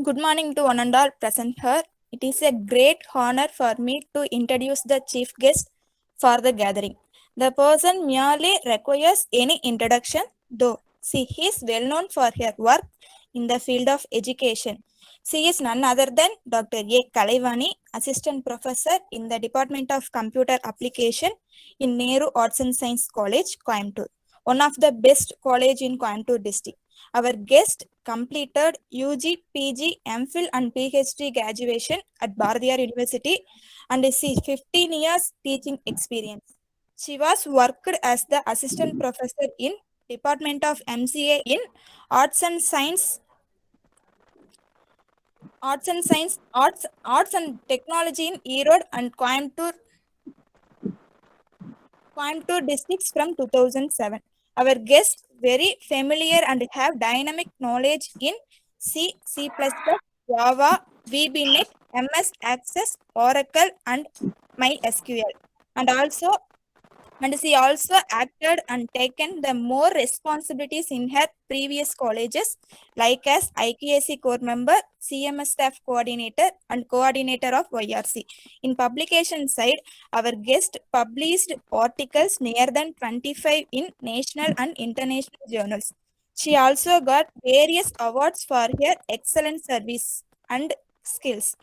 Good morning to one and all present here. It is a great honor for me to introduce the chief guest for the gathering. The person merely requires any introduction, though she is well known for her work in the field of education. She is none other than Dr. A. Kalaivani, Assistant Professor in the Department of Computer Application in Nehru Arts and Science College, Coimbatore, one of the best college in Coimbatore district. Our guest completed UG, PG, MPhil and PhD graduation at Bharatiyar University and is 15 years teaching experience. She was worked as the assistant professor in Department of MCA in Arts and Science, Arts and Technology in Erode and Coimbatore districts from 2007. Our guests very familiar and have dynamic knowledge in C, C++, Java, VBNet, MS Access, Oracle, and MySQL. And also and she also acted and taken the more responsibilities in her previous colleges, like as IQAC core member, CMS staff coordinator, and coordinator of YRC. In publication side, our guest published articles near than 25 in national and international journals. She also got various awards for her excellent service and skills.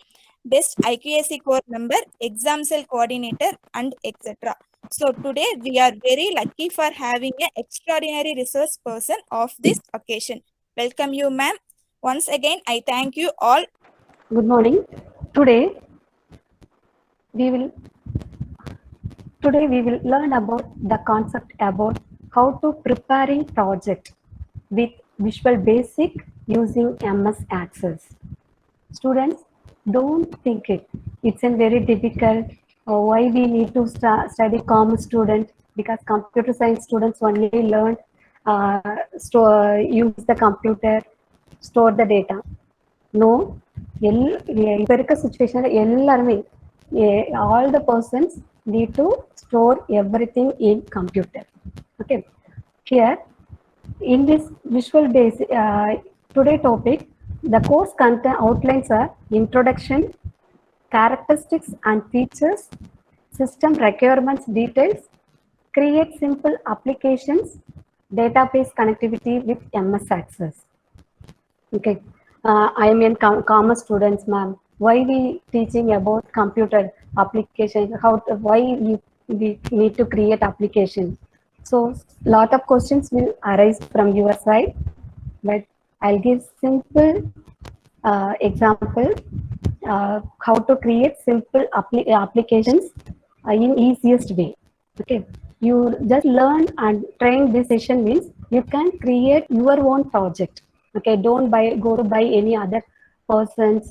Best IQAC core member, exam cell coordinator, and etc. So today we are very lucky for having an extraordinary resource person of this occasion. Welcome you, ma'am. Once again, I thank you all. Good morning. Today we will we will learn about the concept about how to preparing project with Visual Basic using MS Access. Students, don't think it's a very difficult. Why we need to study commerce student, because computer science students only learn use the computer, store the data. No, இப்போ இருக்க சுச்சுவேஷன்ல எல்லாருமே all the persons need to store everything in computer. Okay, here in this Visual Basic today topic, the course content outlines are introduction, characteristics and features, system requirements details, create simple applications, database connectivity with MS Access. Okay, I am in commerce students, ma'am. Why we teaching about computer application? Why we need to create application? So lot of questions will arise from your side, but I'll give simple example how to create simple applications in easiest way. Okay, you just learn and train this session means you can create your own project. Okay, don't go to buy any other person's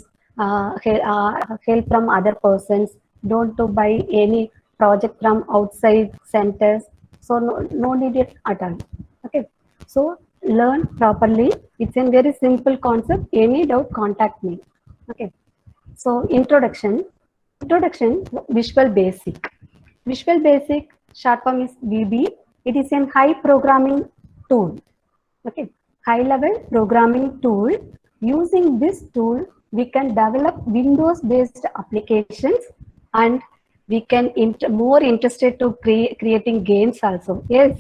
help from other persons. Don't to buy any project from outside centers. So no need it at all. Okay, so learn properly. It's a very simple concept. Any doubt, contact me. Okay, so introduction, Visual Basic. Visual Basic short form is VB. It is a high programming tool. Okay, high level programming tool. Using this tool, we can develop Windows based applications, and we can more interested to creating games also. Yes.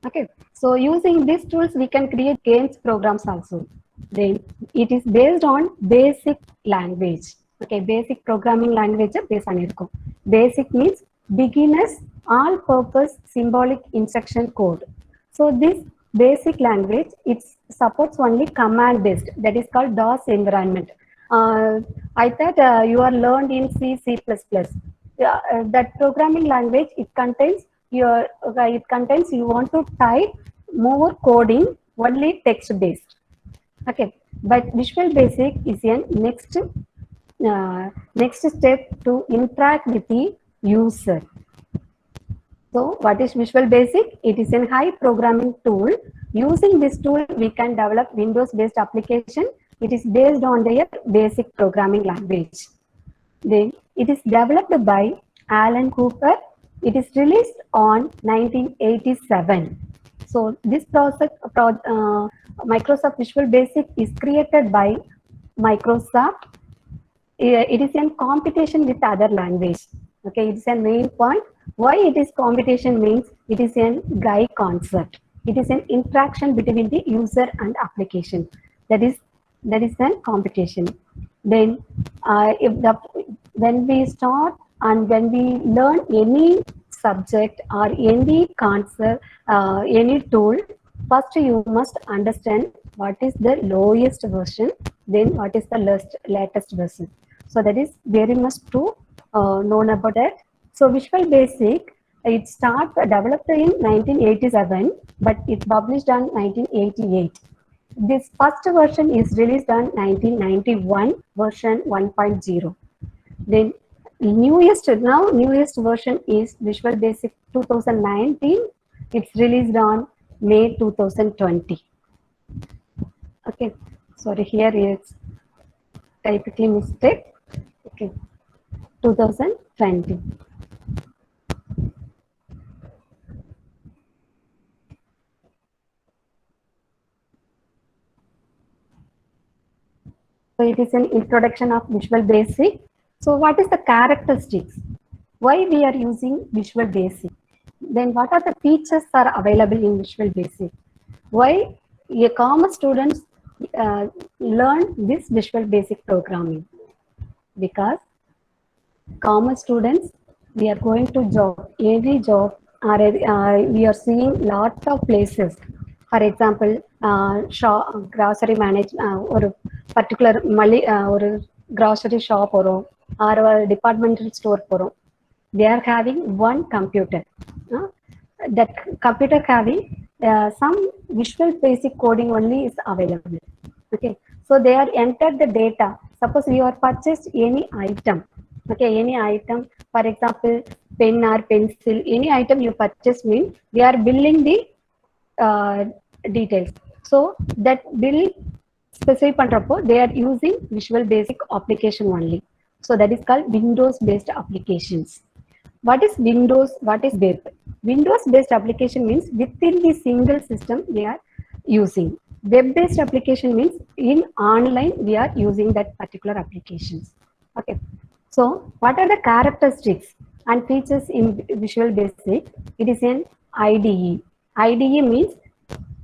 Okay, so using these tools we can create games programs also. Then it is based on basic language. Okay, basic programming language based on it. Basic means beginners all purpose symbolic instruction code. So this basic language, it supports only command based, that is called DOS environment. I thought you are learned in C, C++. That programming language, it contains you want to type more coding only text based. Okay, but Visual Basic is a next step to interact with the user. So what is Visual Basic? It is a high programming tool. Using this tool, we can develop Windows based application. It is based on their basic programming language. Then it is developed by Alan Cooper. It is released on 1987. So this Microsoft Visual Basic is created by Microsoft, it is in competition with other language. Okay, it's a main point. Why it is competition means it is an guy concept. It is an interaction between the user and application. That is an competition. Then if the when we start and when we learn any subject or any concept, any tool, first you must understand what is the lowest version, then what is the latest version. So that is very much to known about it. So Visual Basic, it started developed in 1987, but it published on 1988. This first version is released on 1991, version 1.0. Then newest version is Visual Basic 2019. It's released on May 2020. Okay, sorry, here is typically mistake. Okay, 2020. So it is an introduction of Visual Basic. So what is the characteristics? Why we are using Visual Basic? Then what are the features are available in Visual Basic? Why a common students learn this Visual Basic programming? Because common students, we are going to job, every job, or we are seeing lot of places. For example, grocery manage or particular or grocery shop or a departmental store போறோம். They are having one computer. That computer having some Visual Basic coding only is available. Okay, so they are entered the data. Suppose you are purchased any item. Okay, any item, for example, pen or pencil, any item you purchase means we are billing the details. So that bill specify பண்றப்போ they are using Visual Basic application only. So that is called Windows based applications. What is Windows? What is web? Windows based application means within the single system we are using. Web based application means in online we are using that particular applications. Okay. So what are the characteristics and features in Visual Basic? It is an IDE. IDE means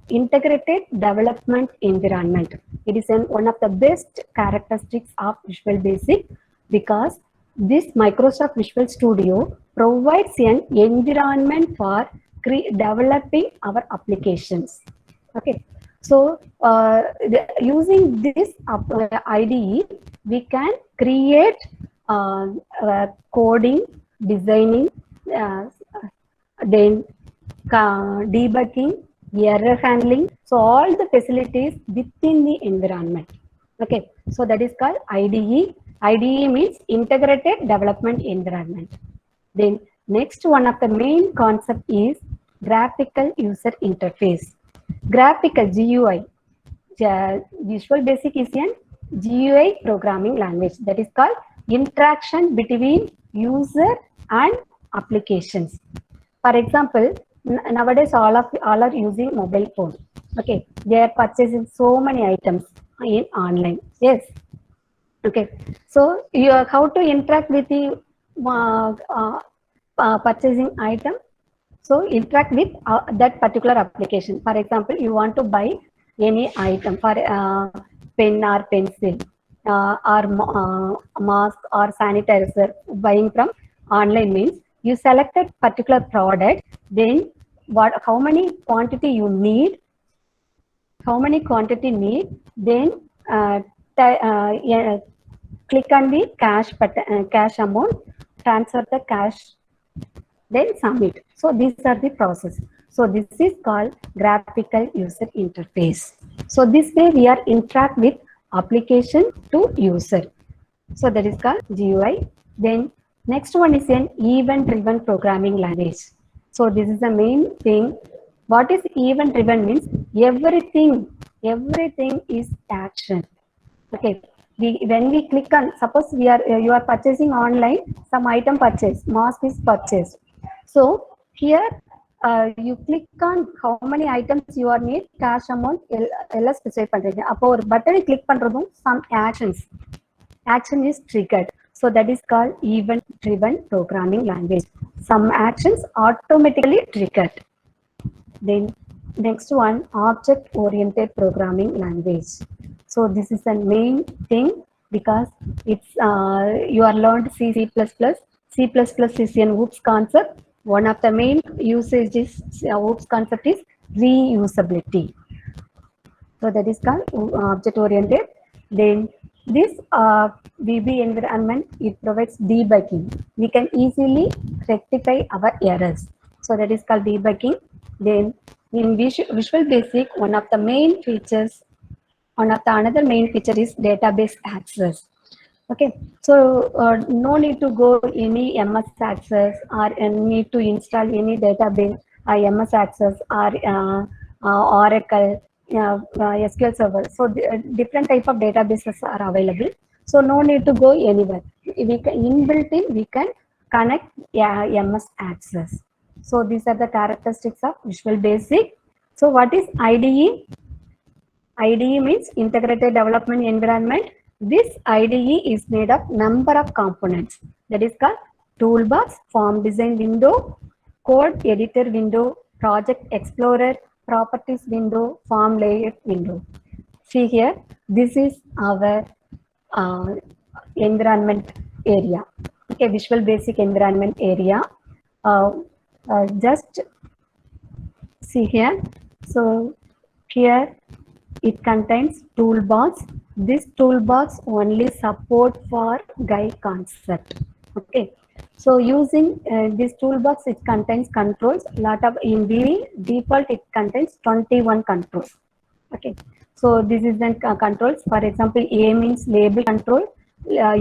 Integrated Development Environment. It is one of the best characteristics of Visual Basic because this Microsoft Visual Studio provides an environment for developing our applications. Okay, so using this IDE, we can create coding, designing, then debugging, error handling. So all the facilities within the environment. Okay, so that is called IDE. IDE means Integrated Development Environment. Then next one of the main concept is Graphical User Interface. Graphical GUI. Visual Basic is an GUI programming language that is called interaction between user and applications. For example, nowadays all are using mobile phone. Okay, they are purchasing so many items in online. Yes. Okay, so you how to interact with the purchasing item? So interact with that particular application. For example, you want to buy any item for pen or pencil or mask or sanitizer. Buying from online means you selected particular product, then how many quantity you need, then click on the cash button, cash amount, transfer the cash, then submit. So these are the process. So this is called Graphical User Interface. So this way we are interact with application to user. So that is called GUI. Then next one is an event-driven programming language. So this is the main thing. What is event-driven means everything is action. Okay. When we click on, suppose you are purchasing online, some item purchase, mask is purchased. So here you click on how many items you are need, cash amount எல்லாம் specify பண்றீங்க. அப்போ ஒரு பட்டனை click பண்றதும் some action is triggered. So that is called event driven programming language. Some actions automatically triggered. Then next one, object oriented programming language. So this is the main thing because it's you are learned C++. C++ is an OOPS concept. One of the main usages OOPS concept is reusability. So that is called object oriented. Then this VB environment, it provides debugging. We can easily rectify our errors. So that is called debugging. Then in Visual Basic, one of the main features, another main feature is database access. Okay, so no need to go any MS Access or need to install any database, MS Access or Oracle, SQL Server. So different type of databases are available. So no need to go anywhere. We can inbuilt in, we can connect MS Access. So these are the characteristics of Visual Basic. So what is IDE? IDE means Integrated Development Environment. This IDE is made of number of components. That is called Toolbox, Form Design Window, Code Editor Window, Project Explorer, Properties Window, Form Layout Window. See here, this is our environment area. Okay, Visual Basic environment area. Just see here. So here it contains toolbox. This toolbox only support for GUI concept. Okay, so using this toolbox, it contains controls. Lot of in VB default, it contains 21 controls. Okay, so this is the controls. For example, A means label control.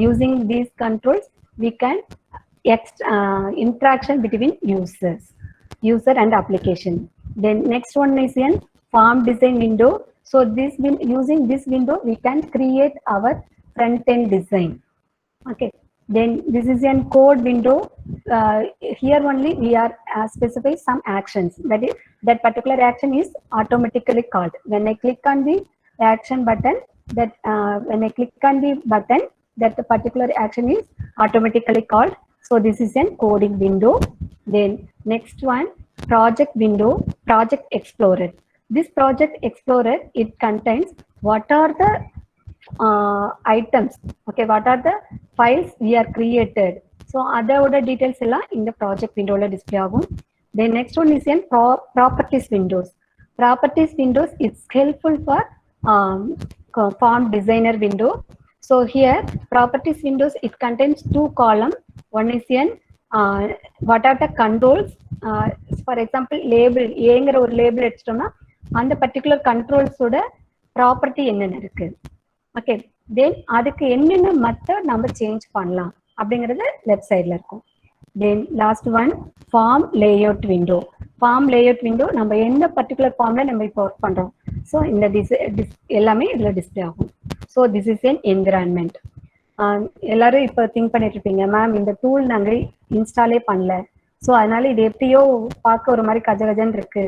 Using these controls, we can interaction between user and application. Then next one is in form design window. So using this window, we can create our front-end design. Okay. Then this is a code window. Here only we are specify some actions. That particular action is automatically called. When I click on the action button, that particular action is automatically called. So this is a coding window. Then next one, project window, Project Explorer. This Project Explorer, it contains what are the items, okay, what are the files we are created. So other details in the project window display agum. Then next one is in properties windows. Properties windows, it's helpful for form designer window. So here properties windows, it contains two columns. One is in what are the controls. For example, label ஏங்கிற ஒரு label எடுத்துட்டோம்னா அந்த particular கண்ட்ரோல்ஸோட property என்னென்ன இருக்கு. Okay, தென் அதுக்கு என்னென்ன method நம்ம change பண்ணலாம் அப்படிங்கிறது லெஃப்ட் சைடில் இருக்கும். Then last one form layout window. Form layout window நம்ம எந்த பர்டிகுலர் ஃபார்ம்ல நம்ம இப்போ ஒர்க் பண்றோம். ஸோ இந்த எல்லாமே இதில் டிஸ்பிளே ஆகும். So this is N environment. எல்லாரும் இப்போ திங்க் பண்ணிட்டு இருப்பீங்க, மேம் இந்த டூல் நாங்கள் இன்ஸ்டாலே பண்ணல, ஸோ அதனால இது எப்படியோ பார்க்க ஒரு மாதிரி கஜகஜன்னு இருக்கு,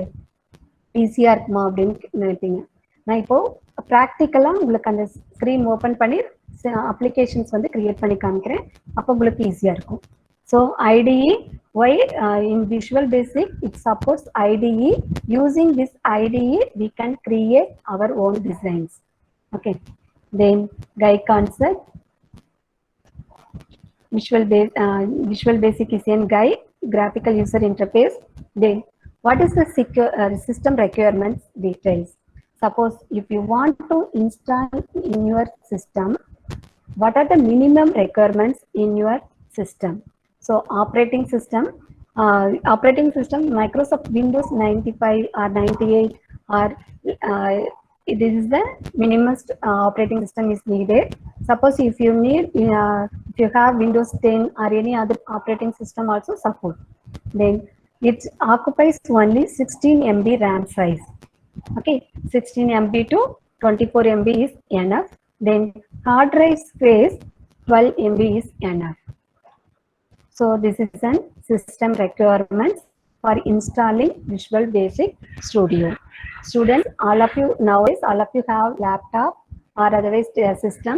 ஈஸியா இருக்குமா அப்படின்னு நினைப்பீங்க. நான் இப்போ ப்ராக்டிக்கலா உங்களுக்கு அந்த ஸ்க்ரீன் ஓப்பன் பண்ணி அப்ளிகேஷன்ஸ் வந்து கிரியேட் பண்ணி காமிக்கிறேன். அப்போ உங்களுக்கு ஈஸியா இருக்கும். So IDE, why in Visual Basic it supports IDE. Using this IDE we can create our own designs. Okay, then GUI concept. Visual Basic is in GUI, graphical user interface. Then what is the system requirements details? Suppose if you want to install in your system, what are the minimum requirements in your system? So operating system, Microsoft Windows 95 or 98 or this is the minimum operating system is needed. Suppose if you need, if you have Windows 10 or any other operating system also support, then it occupies only 16 MB RAM size. Okay, 16 MB to 24 MB is enough. Then hard drive space 12 MB is enough. So this is an system requirements for installing Visual Basic Studio. Students, all of you nowadays, all of you have laptop or otherwise system.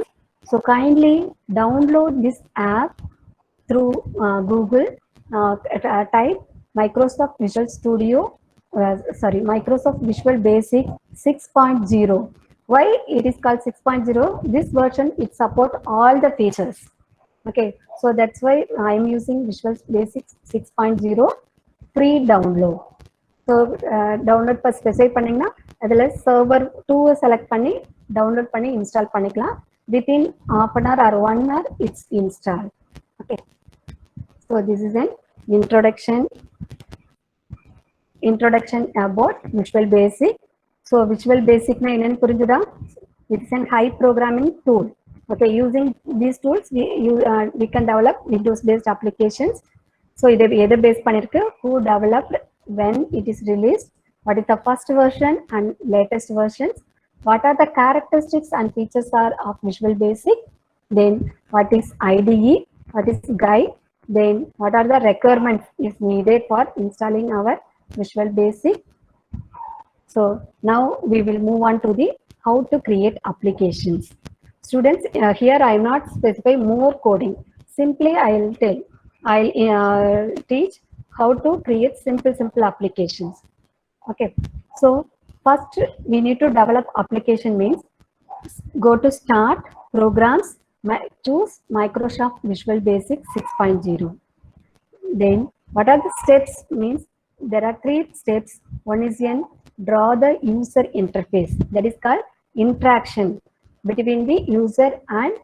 So kindly download this app through Google. Type Microsoft Visual Studio, Microsoft Visual Basic 6.0. Why it is called 6.0? This version it support all the features. Okay, so that's why I am using Visual Basic 6.0 free download. So download இப்போ specify பண்ணிங்கன்னா அதில் server 2 select பண்ணி download பண்ணி install பண்ணிக்கலாம். Within half an hour or 1 hour it's installed. Okay, so this is an introduction about Visual Basic. So Visual Basic na enna purinjudha? It's an high programming tool. Okay, using these tools we can develop Windows based applications. So either based panirukku, who developed, when it is released, what is the first version and latest versions, what are the characteristics and features are of Visual Basic, then what is IDE, what is guide, then what are the requirements is needed for installing our Visual Basic. So now we will move on to the how to create applications. Students, here I am not specify more coding. Simply I'll teach how to create simple applications. Okay, so first we need to develop application means go to start programs, choose Microsoft Visual Basic 6.0. Then what are the steps means there are 3 steps. One is in draw the user interface, that is called interaction between the user and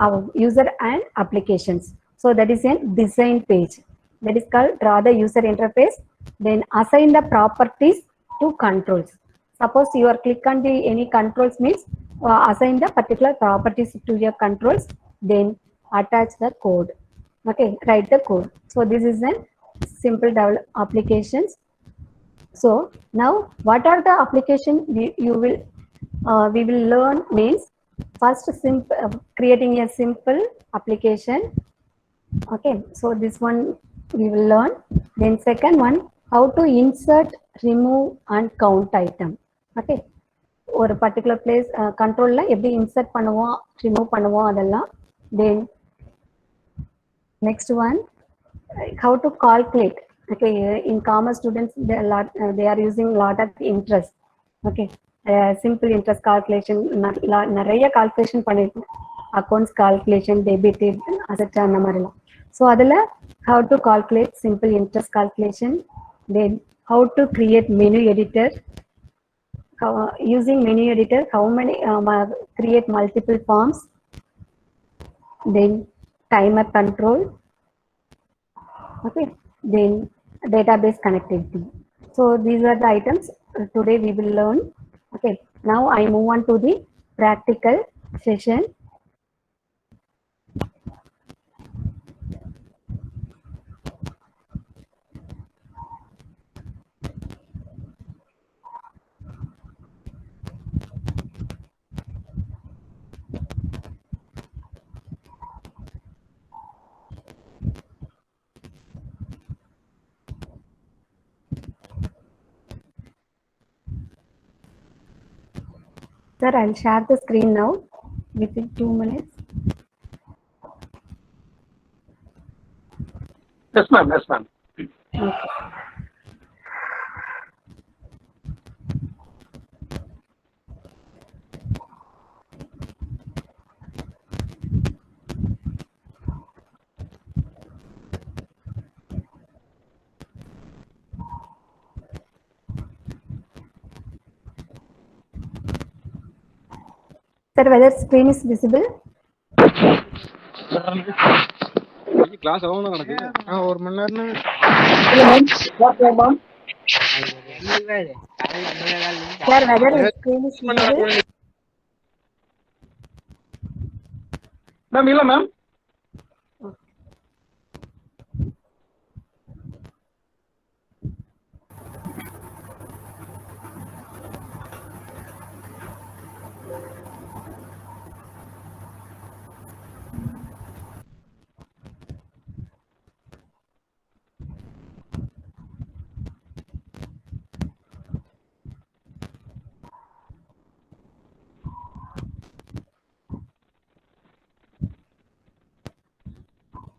our user and applications. So that is a design page, that is called draw the user interface. Then assign the properties to controls. Suppose you are click on the any controls means assign the particular properties to your controls, then attach the code. Okay, write the code. So this is a simple applications. So now what are the application we will learn means first creating a simple application. Okay, so this one we will learn. Then second one, how to insert, remove and count item. Okay, ஒரு particular place control எப்படி insert பண்ணுவோம், remove பண்ணுவோம் அதெல்லாம். Then next one, how to calculate. Okay, in commerce students they are using lot of interest. Okay, simple interest calculation நிறைய calculation பண்ணிருக்கோம், accounts calculation, debit, asset அந்த மாதிரிலாம். So அதில் how to calculate simple interest calculation. Then how to create menu editor. Using menu editor, how many create multiple forms. Then timer control. Okay, then database connectivity. So these are the items today we will learn. Okay, now I move on to the practical session. Sir, I'll share the screen now within 2 minutes. Yes, ma'am. Yes, ma'am. Okay. Sir, whether screen is visible? Class alone நடக்குது. ஒரு மணி நேரம் Sir, whether screen is visible? Ma'am, இல்ல ma'am.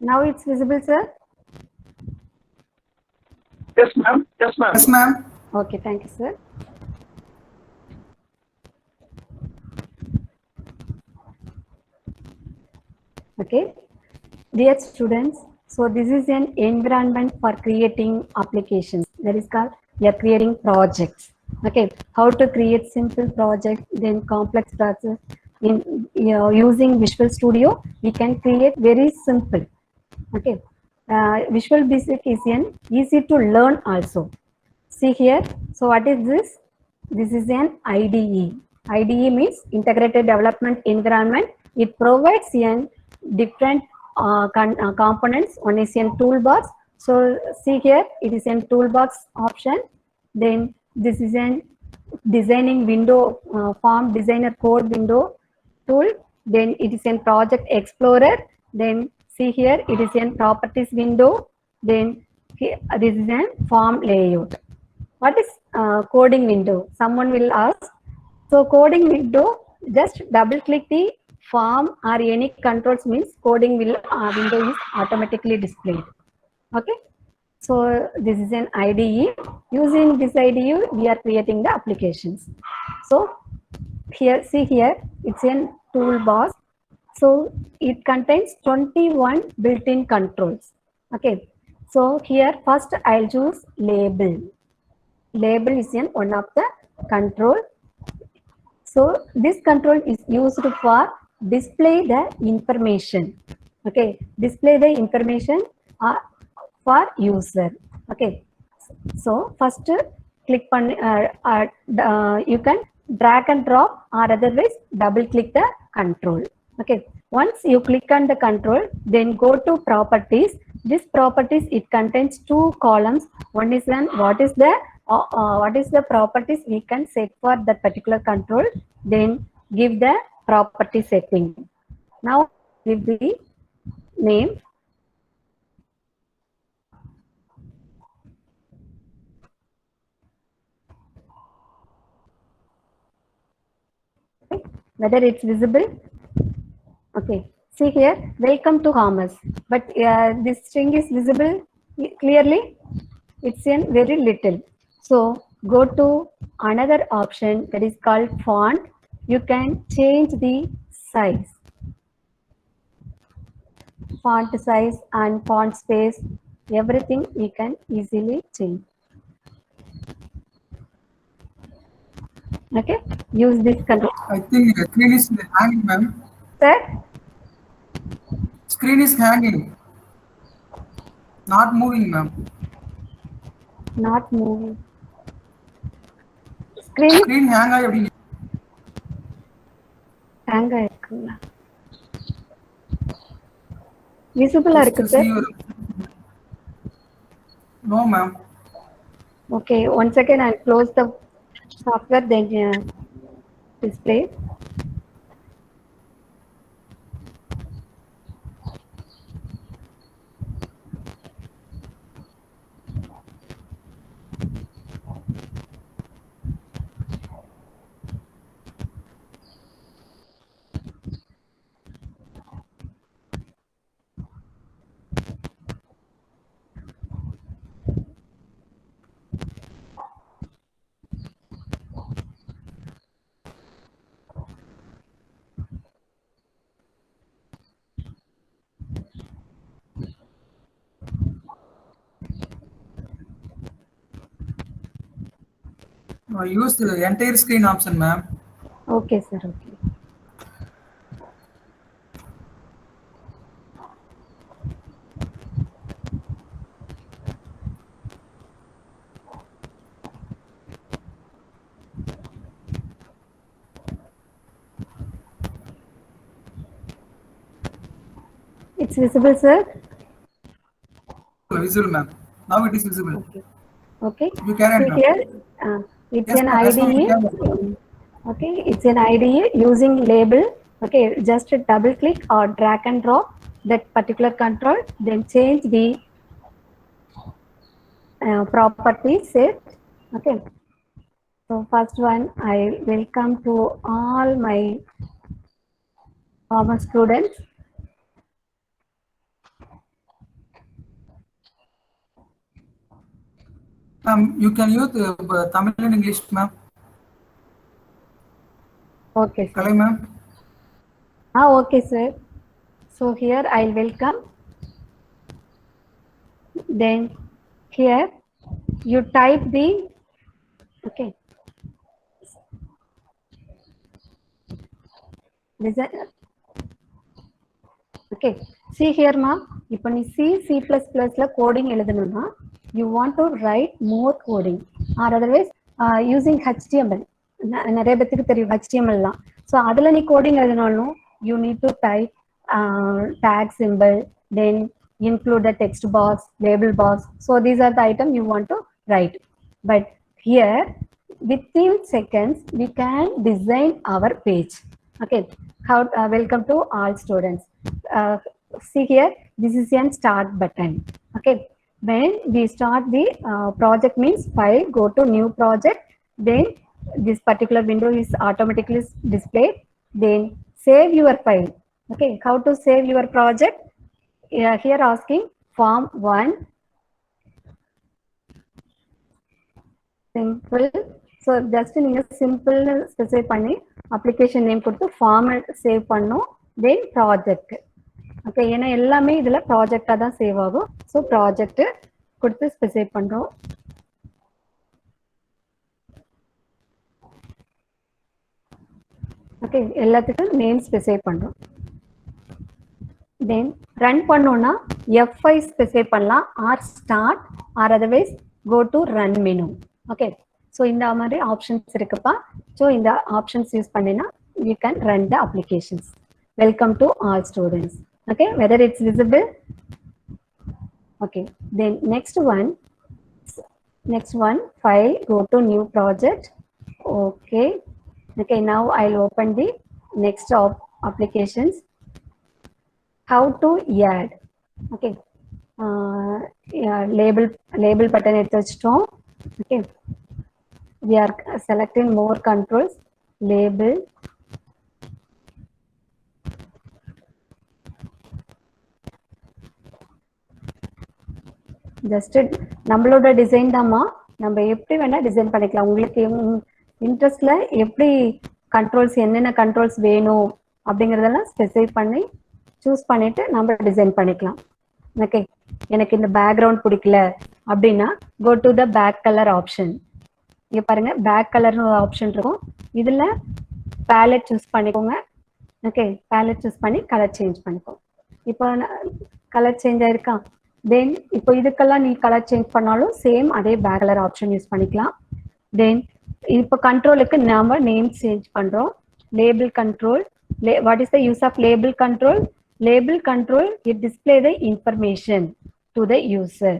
Now it's visible, sir. Yes, ma'am. Yes, ma'am. Yes, ma'am. Okay, thank you, sir. Okay, dear students, so this is an environment for creating applications. That is called, we are creating projects. Okay, how to create simple projects, then complex process. In using Visual Studio, we can create very simple. Okay, Visual Basic is an easy to learn also. See here, so what is this? This is an IDE. IDE means Integrated Development Environment. It provides an different components. One is in toolbox. So see here, it is in toolbox option. Then this is an designing window, form designer code window tool. Then it is in project explorer. Then see here, it is in properties window. Then here, this is a form layout. What is coding window? Someone will ask. So coding window, just double click the form or any controls means coding will window is automatically displayed. Okay. So this is an IDE. Using this IDE, we are creating the applications. So here, see here, it's in toolbox. So it contains 21 built-in controls. Okay. So here first I'll choose label. Label is in one of the control. So this control is used for display the information. Okay, display the information for user. Okay, so first click on you can drag and drop or otherwise double click the control. Okay, once you click on the control, then go to properties. This properties, it contains two columns. One is what is the properties we can set for that particular control. Then give the property setting. Now give the name. Okay. Whether it's visible. Okay. See here, welcome to Commerce. But this string is visible clearly. It's in very little. So go to another option that is called font. You can change the size. Font size and font space, everything we can easily change. Okay, use this control. I think the screen is hanging, ma'am. Sir? Screen is hanging. Not moving, ma'am. Not moving. Screen hang ஆகி hang ஆயிருக்குங்களா? Visible இருக்கு sir? No, ma'am. Okay, one second, I'll close the software, then display. Use the entire screen option, ma'am. Okay, sir. Okay. It's visible, sir? Visible, ma'am. Now it is visible. Okay. Okay. You can see here, it's yes, an yes, IDE. Okay, it's an IDE using label. Okay, just double click or drag and drop that particular control, then change the property set. Okay. So first one, I welcome to all my former students. You can use Tamil and English, ma'am. Okay, sir. Kalai, ma'am. Okay, sir. So here I'll welcome. Then here you type the, okay. Okay, see here ma'am, இப்போ நீ C++ ல coding எழுதணும்னா you want to write more coding or otherwise using HTML. நிறைய பேருக்கு தெரியும் HTML தான். So அதில் நீ கோடிங் எழுதணும், you need to type tag symbol, then include the text box, label box. So these are the items you want to write. But here within seconds we can design our page. Okay, how welcome to all students. See here, this is a start button. Okay, when we start the project means file, go to new project, then this particular window is automatically displayed, then save your file. Okay, how to save your project? Here asking form 1, simple. So just நீங்க simple specify பண்ணி application name கொடுத்து format save பண்ணும், then project. Okay, ஏன்னா எல்லாமே இதுல ப்ராஜெக்டா தான் save ஆகும். So project கொடுத்து ஸ்பெசிஃபை பண்றோம். ஓகே, எல்லாத்துக்கும் நேம் ஸ்பெசிஃபை பண்றோம். தென் ரன் பண்ணோம்னா F5 ஸ்பெசிஃபை பண்ணலாம், or start or otherwise go to run menu. Okay, so இந்த மாதிரி ஆப்ஷன்ஸ் இருக்குப்பா. ஸோ இந்த ஆப்ஷன்ஸ் யூஸ் பண்ணினா you can run the applications. Welcome to all students. Okay, whether it's visible. Okay, then next one file, go to new project. Okay, now I'll open the next applications. How to add. Okay, label button எடுத்துட்டோம். Okay, we are selecting more controls. Label, just நம்மளோட design தான்மா, நம்ம எப்படி வேணா design பண்ணிக்கலாம். உங்களுக்கு இன்ட்ரெஸ்ட்ல எப்படி controls, என்னென்ன கண்ட்ரோல்ஸ் வேணும் அப்படிங்கறதெல்லாம் ஸ்பெசிஃபை பண்ணி சூஸ் பண்ணிட்டு நம்ம டிசைன் பண்ணிக்கலாம். ஓகே, எனக்கு இந்த பேக்ரவுண்ட் பிடிக்கல அப்படின்னா go to the back colour option. இங்க பாருங்க, பேக் கலர்னு ஒரு ஆப்ஷன் இருக்கும். இதுல பேலட் சூஸ் பண்ணிக்கோங்க. ஓகே, பேலட் சூஸ் பண்ணி கலர் சேஞ்ச் பண்ணிக்கோங்க. இப்போ கலர் சேஞ்ச் ஆயிருக்கா? தென் இப்போ இதுக்கெல்லாம் நீ கலர் சேஞ்ச் பண்ணாலும் சேம் அதே பேக் கலர் ஆப்ஷன் யூஸ் பண்ணிக்கலாம். தென் இப்போ கண்ட்ரோலுக்கு நாம நேம் சேஞ்ச் பண்றோம். Label control. What is the use of label control? Label control it display the information to the user.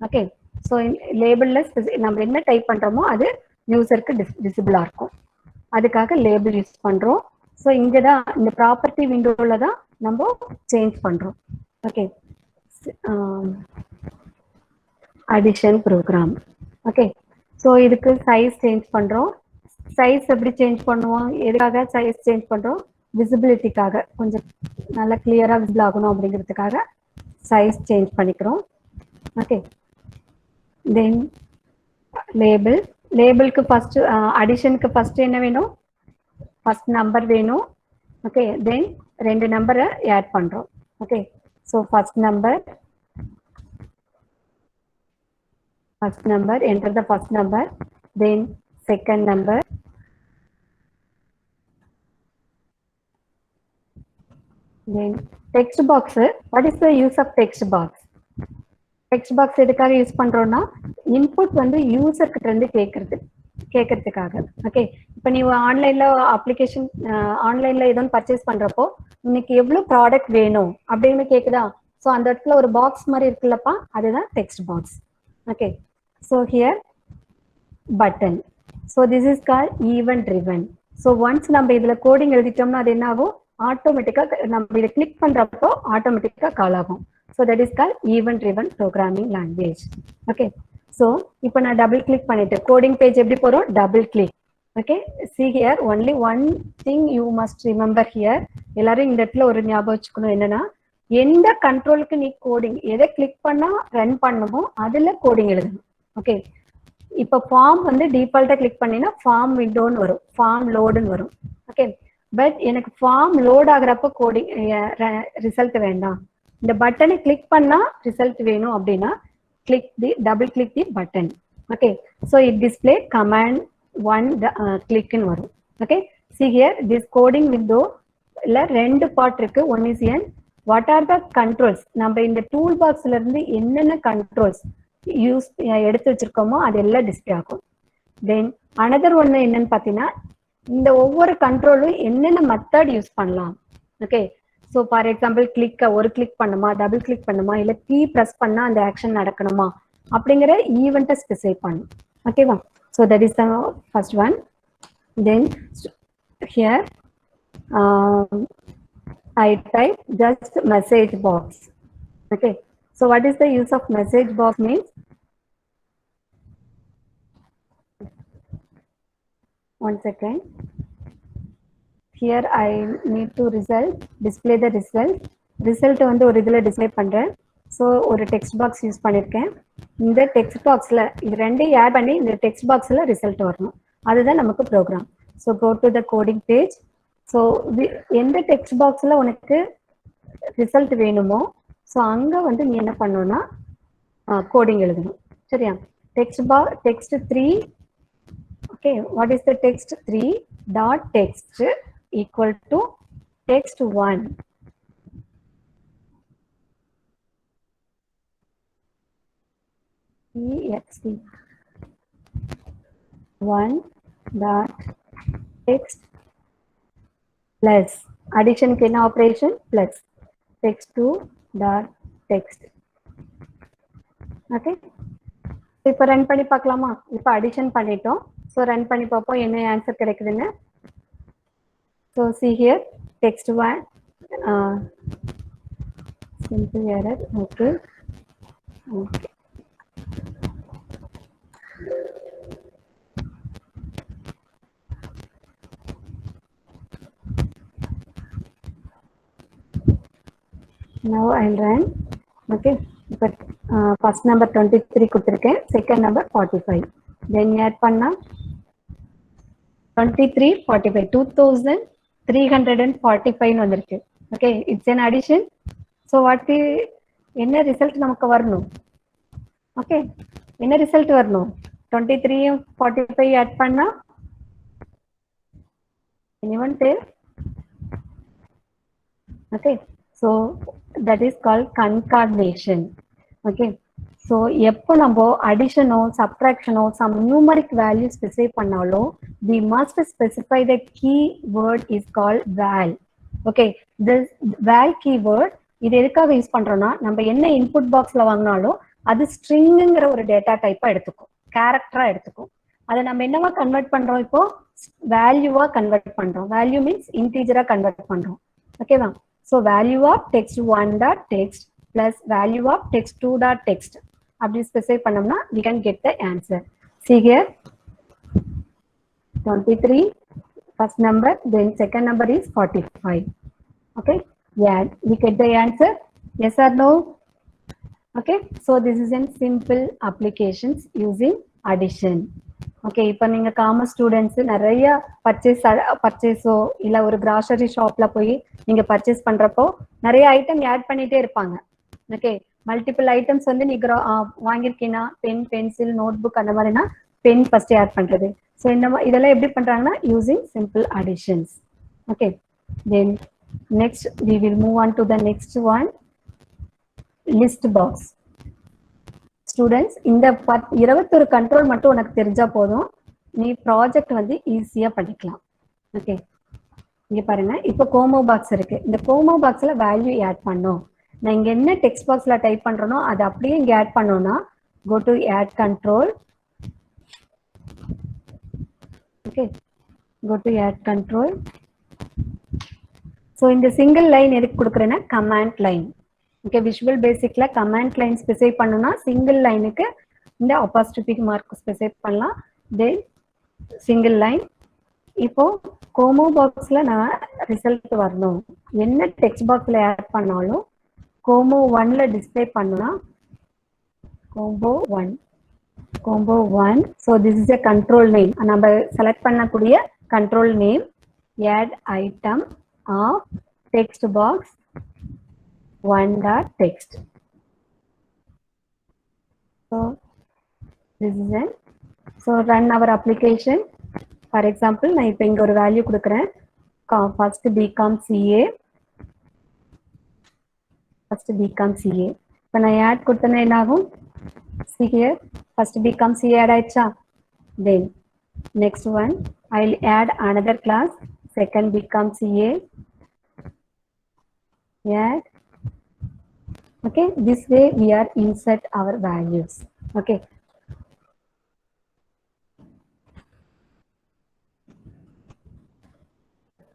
Okay, so லேபிள்ல நம்ம என்ன டைப் பண்றோமோ அது யூசருக்கு விசிபிளா இருக்கும். அதுக்காக லேபிள் யூஸ் பண்றோம். ஸோ இங்கதான் இந்த ப்ராப்பர்ட்டி விண்டோல தான் நம்ம சேஞ்ச் பண்றோம். Okay, addition program. Okay, so இதுக்கு size change பண்றோம். size எப்படி change பண்ணுவோம்? எதுக்காக size change பண்றோம்? visibilityக்காக, கொஞ்சம் நல்லா clear-ஆ visible ஆகணும் அப்படிங்கிறதுக்காக size change பண்ணிக்கிறோம். Okay, then label. labelக்கு first additionக்கு first என்ன வேணும்? first number வேணும். Okay, then ரெண்டு நம்பரை add பண்றோம். Okay, so first number, enter the first number, then second number, then text box. What is the use of text box? text box எதுக்காக use பண்றோம்னா input வந்து user கிட்ட இருந்து கேட்கறதுக்காக. ஓகே, இப்போ நீ ஆன்லைன்ல அப்ளிகேஷன் ஆன்லைன்ல ஏதோ பர்ச்சேஸ் பண்றப்போ இன்னைக்கு எவ்வளவு ப்ராடக்ட் வேணும் அப்படின்னு கேக்குதா? ஸோ அந்த இடத்துல ஒரு பாக்ஸ் மாதிரி இருக்குல்லப்பா, அதுதான் text box. Okay, so here button. So this is call event driven. So once நம்ம இதுல கோடிங் எழுதிட்டோம்னா அது என்ன ஆகும்? ஆட்டோமேட்டிக்கா நம்ம இதை கிளிக் பண்றப்போ ஆட்டோமேட்டிக்கா கால் ஆகும். So that is call event driven programming language. Okay, so இப்போ நான் டபுள் கிளிக் பண்ணிட்டு கோடிங் பேஜ் எப்படி போறோம்? Double click. Okay, see here only one thing you must remember here. எல்லாரும் இந்த இடத்துல ஒரு ஞாபகம் வச்சுக்கணும், என்னன்னா எந்த கண்ட்ரோலுக்கு நீ கோடிங் எதை கிளிக் பண்ணா ரன் பண்ணுமோ அதுல கோடிங் எழுதணும். ஓகே, இப்போ ஃபார்ம் வந்து டிஃபால்ட்டா கிளிக் பண்ணினா ஃபார்ம் விண்டோன்னு வரும், ஃபார்ம் லோடுன்னு வரும். ஓகே, பட் எனக்கு ஃபார்ம் லோட் ஆகுறப்ப கோடிங் ரிசல்ட் வேண்டாம், இந்த பட்டனை கிளிக் பண்ணா ரிசல்ட் வேணும் அப்படின்னா double click the button. Okay, so it display command 1 கிளிக்னு வரும். Okay, see here this coding window இல்ல ரெண்டு பார்ட் இருக்கு. One is N what are the controls, நம்ம இந்த டூல் பாக்ஸ்ல இருந்து என்னென்ன கண்ட்ரோல்ஸ் யூஸ் எடுத்து வச்சிருக்கோமோ அது எல்லாம் டிஸ்பிளே ஆகும். தென் அனதர் ஒன்று என்னன்னு பார்த்தீங்கன்னா இந்த ஒவ்வொரு கண்ட்ரோலும் என்னென்ன மெத்தட் யூஸ் பண்ணலாம். ஓகே, ஸோ ஃபார் எக்ஸாம்பிள் ஒரு கிளிக் பண்ணுமா, டபுள் கிளிக் பண்ணுமா, இல்லை கீ ப்ரெஸ் பண்ணா அந்த ஆக்ஷன் நடக்கணுமா அப்படிங்கிற ஈவெண்ட்டை ஸ்பெசிஃபை பண்ணும். ஓகேவா, so that is the first one. Then here I type just message box. Okay, so what is the use of message box means? One second. Here I need to display the result வந்து ஒரு இதில் display பண்ணுறேன். So ஒரு text box use பண்ணியிருக்கேன். இந்த text பாக்ஸில் இது ரெண்டையும் ஆட் பண்ணி இந்த டெக்ஸ்ட் பாக்ஸில் ரிசல்ட் வரணும், அதுதான் நமக்கு program. So go to the coding page. So எந்த டெக்ஸ்ட் பாக்ஸில் உனக்கு ரிசல்ட் வேணுமோ ஸோ அங்கே வந்து நீ என்ன பண்ணணும்னா கோடிங் எழுதணும். சரியா, text 3. Okay, what is the text 3 dot text equal to text 1. ext 1 dot text plus addition க்கு என்ன operation plus text 2 dot text. Okay, இப்போ ரன் பண்ணி பார்க்கலாமா? இப்போ அடிஷன் பண்ணிட்டோம். ஸோ ரன் பண்ணி பார்ப்போம் என்ன ஆன்சர் கிடைக்குதுன்னு. So see here text 1 simple error. Okay, okay, now I'll run. Okay, but first number 23 கொடுத்திருக்கேன், second number 45. then add பண்ணா 23 45 2345 வந்திருக்கு. okay, it's an addition. so என்ன ரிசல்ட் நமக்கு வரணும்? ஓகே, என்ன ரிசல்ட் வரணும்? 23 45 ஆட் பண்ணா anyone tell? okay, so that is called concatenation. okay, so எப்போ நம்ம addition or subtraction or some numeric value specify பண்ணாலோ we must specify the keyword is called val. okay, this val keyword இது எதுக்காக use பண்றோம்னா நம்ம என்ன input பாக்ஸ்ல வாங்கினாலும் அது ஸ்ட்ரிங்ங்கிற ஒரு டேட்டா டைப்பா எடுத்துக்கும், கேரக்டரா எடுத்துக்கும். அதை நம்ம என்னவா கன்வெர்ட் பண்றோம்? இப்போ வேல்யூவா கன்வெர்ட் பண்றோம். வேல்யூ மீன்ஸ் இன்டீஜரா கன்வெர்ட் பண்றோம். ஓகேவா, so value of text 1 dot text plus value of text 2 dot text அப்படி ஸ்பெசிஃபை பண்ணோம்னா we can get the answer. see here 23 first number, then second number is 45. okay, yeah, we get the answer, yes or no? okay, so this is in simple applications using addition. Okay, இப்போ நீங்க commerce students நிறைய பர்ச்சேஸோ இல்லை ஒரு grocery ஷாப்ல போய் நீங்க purchase பண்றப்போ நிறைய ஐட்டம் ஆட் பண்ணிட்டே இருப்பாங்க. ஓகே, மல்டிபிள் ஐட்டம்ஸ் வந்து நீங்க வாங்கியிருக்கீங்கன்னா பென், பென்சில், நோட் புக் அந்த மாதிரினா பென் ஃபர்ஸ்ட் ஆட் பண்றது. ஸோ இதெல்லாம் எப்படி பண்றாங்கன்னா using simple additions. Okay, then next we will move on to the next one, list box. Students, இந்த 21 கண்ட்ரோல் மட்டும் உனக்கு தெரிஞ்சா போதும், நீ ப்ராஜெக்ட் வந்து ஈஸியா பண்ணிக்கலாம். ஓகே, இங்க பாருங்க, இப்போ கோமோ பாக்ஸ் இருக்கு. இந்த கோமோ பாக்ஸ்ல வேல்யூ ஆட் பண்ணோம். நான் இங்க என்ன டெக்ஸ்ட் பாக்ஸ்ல டைப் பண்றேனோ அதை அப்படியே இங்க ஆட் பண்ணோம்னா go to add control. Okay, go to add control. So இந்த சிங்கிள் லைன் எதுக்கு கொடுக்குறேன்னா கமாண்ட் லைன். ஓகே, விஷுவல் பேசிக்ல கமாண்ட் லைன் ஸ்பெசிஃபை பண்ணணும்னா சிங்கிள் லைனுக்கு இந்த அப்பாஸ்ட்ரோஃபி மார்க் ஸ்பெசிஃபை பண்ணலாம். Then single line. இப்போ கோமோ பாக்ஸ்ல நான் ரிசல்ட் வரணும், என்ன டெக்ஸ்ட் பாக்ஸ்ல ஆட் பண்ணாலும் கோமோ 1ல டிஸ்பிளே பண்ணா combo 1. combo 1. So this is a control name. நம்ம select பண்ணக்கூடிய control name. Add item of text box 1.text. So this is it. So run our application. For example, நான் இப்போ இங்க ஒரு வேல்யூ கொடுக்கிறேன். First BCom CA. First BCom CA. இப்போ நான் add கொடுத்தேன்னா என்ன ஆகும்? See here. First BCom CA add ஆயிடுச்சா? Then next one, I'll add another class. Second BCom CA. Add. Okay. This way we are insert our values. Okay.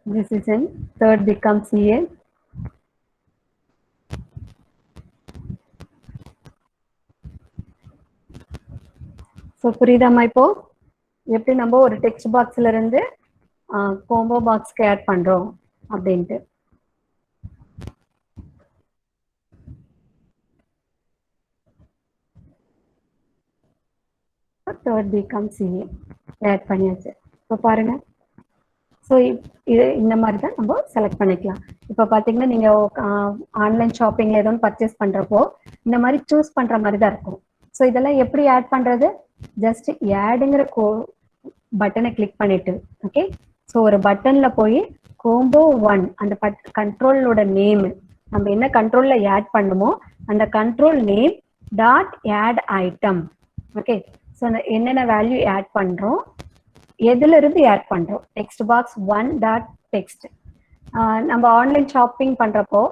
This is in third BCom CA. So புரியுதாமா இப்போ எப்படி நம்ம ஒரு text பாக்ஸ்ல இருந்து combo பாக்ஸ்க்கு add பண்றோம் அப்படின்ட்டு. Third become CA add பண்ணியாச்சு. இப்போ பாருங்க. ஸோ இது இந்த மாதிரி தான் நம்ம செலக்ட் பண்ணிக்கலாம். இப்போ பார்த்தீங்கன்னா நீங்கள் ஆன்லைன் ஷாப்பிங்கில் எதுவும் பர்ச்சேஸ் பண்ணுறப்போ இந்த மாதிரி சூஸ் பண்ணுற மாதிரி தான் இருக்கும். ஸோ இதெல்லாம் எப்படி ஆட் பண்ணுறது? ஜஸ்ட் ஆடுங்கிற பட்டனை கிளிக் பண்ணிட்டு, ஓகே. ஸோ ஒரு பட்டனில் போய் கோம்போ 1 அந்த கண்ட்ரோலோட நேம் நம்ம என்ன கண்ட்ரோலில் ஆட் பண்ணுமோ அந்த control name dot add item. Okay. So என்னென்ன வேல்யூ ஆட் பண்ணுறோம், எதுல இருந்து ஆட் பண்றோம், டெக்ஸ்ட் பாக்ஸ் 1.text. நம்ம ஆன்லைன் ஷாப்பிங் பண்றப்போ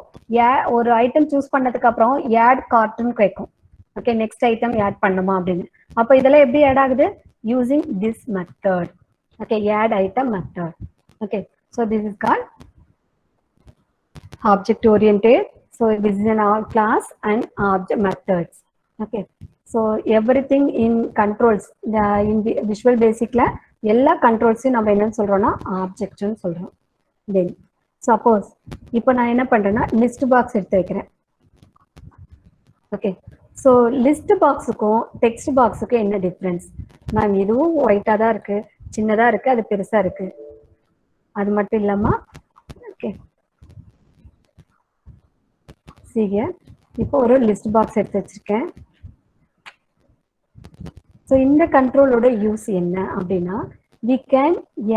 ஒரு ஐட்டம் சூஸ் பண்ணதுக்கு அப்புறம் ஆட் கார்ட்னு கேட்கும். ஓகே, நெக்ஸ்ட் ஐட்டம் ஆட் பண்ணுமா அப்படின்னு. அப்போ இதெல்லாம் எப்படி ஆட் ஆகுது? Using this method. Okay, add item method. Okay, so this is called object oriented. So this is an class and object methods. Okay, so everything in controls in Visual Basicல எல்லா கண்ட்ரோல்ஸையும் நம்ம என்னன்னு சொல்றோம்னா ஆப்ஜெக்ட்னு சொல்றோம். தென் சப்போஸ் இப்போ நான் என்ன பண்றேன்னா லிஸ்ட் பாக்ஸ் எடுத்து வைக்கிறேன். ஓகே, ஸோ லிஸ்ட் பாக்ஸுக்கும் டெக்ஸ்ட் பாக்ஸுக்கும் என்ன டிஃப்ரென்ஸ்? மேம் இதுவும் ஒயிட்டாக தான் இருக்கு, சின்னதாக இருக்கு, அது பெருசா இருக்கு. அது மட்டும் இல்லாம ஓகே சீங்க இப்போ ஒரு லிஸ்ட் பாக்ஸ் எடுத்து வச்சிருக்கேன். ஸோ இந்த கண்ட்ரோலோட யூஸ் என்ன அப்படின்னா we can